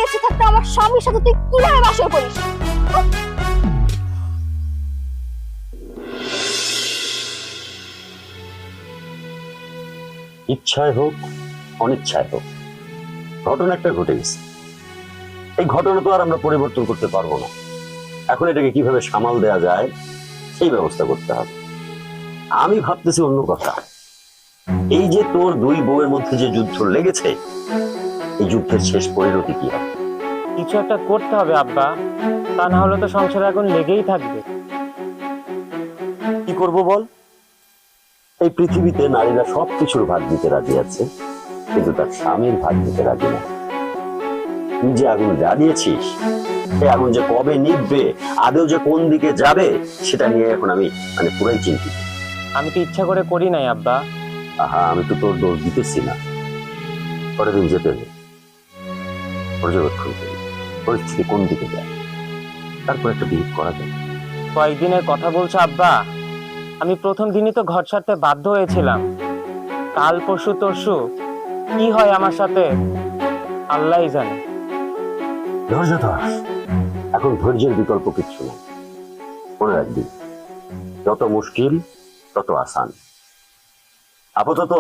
বেঁচে থাকতে আমার স্বামীর সাথে তুই কিভাবে বাসর করিস? ইচ্ছায় হোক অনিচ্ছায় হোক, ঘটনা একটা ঘটে গেছে। এই ঘটনা তো আর আমরা পরিবর্তন করতে পারবো না। এখন এটাকে কিভাবে সামাল দেয়া যায় সেই ব্যবস্থা করতে হবে। আমি ভাবতেছি অন্য কথা। এই যে তোর দুই বউয়ের মধ্যে যে যুদ্ধ লেগেছে, এই যুদ্ধের শেষ পরিণতি কি হবে? কিছু একটা করতে হবে আব্বা, তা না হলে তো সংসারে এখন লেগেই থাকবে। কি করব বল? এই পৃথিবীতে নারীরা সবকিছুর ভাগ দিতে রাজি আছে, কিন্তু তার স্বামীর ভাগ দিতে রাজি না। তুই যে আগুন জ্বালিয়েছিস, এই আগুন যে কবে নিভবে, আদৌ যে কোন দিকে যাবে, সেটা নিয়ে এখন আমি পুরাই চিন্তিত। আমি তো ইচ্ছা করে করি নাই আব্বা। আহা, আমি তো তোর দোষ দিতেছি না। পরের দিন যেতে নেই, পর্যবেক্ষণ করি পরিস্থিতি কোন দিকে যায়, তারপর একটা বিহিত করা যায়। কয়েকদিনের কথা বলছো আব্বা? আমি প্রথম দিনই তো ঘর ছাড়তে বাধ্য হয়েছিলাম। কাল পরশু তরশু কি হয় আমার সাথে আল্লাহই জানে। ধৈর্য ধর, এখন ধৈর্যের বিকল্প কিচ্ছু নেই। মনে রাখবি, যত মুশকিল তত আসান। আপাতত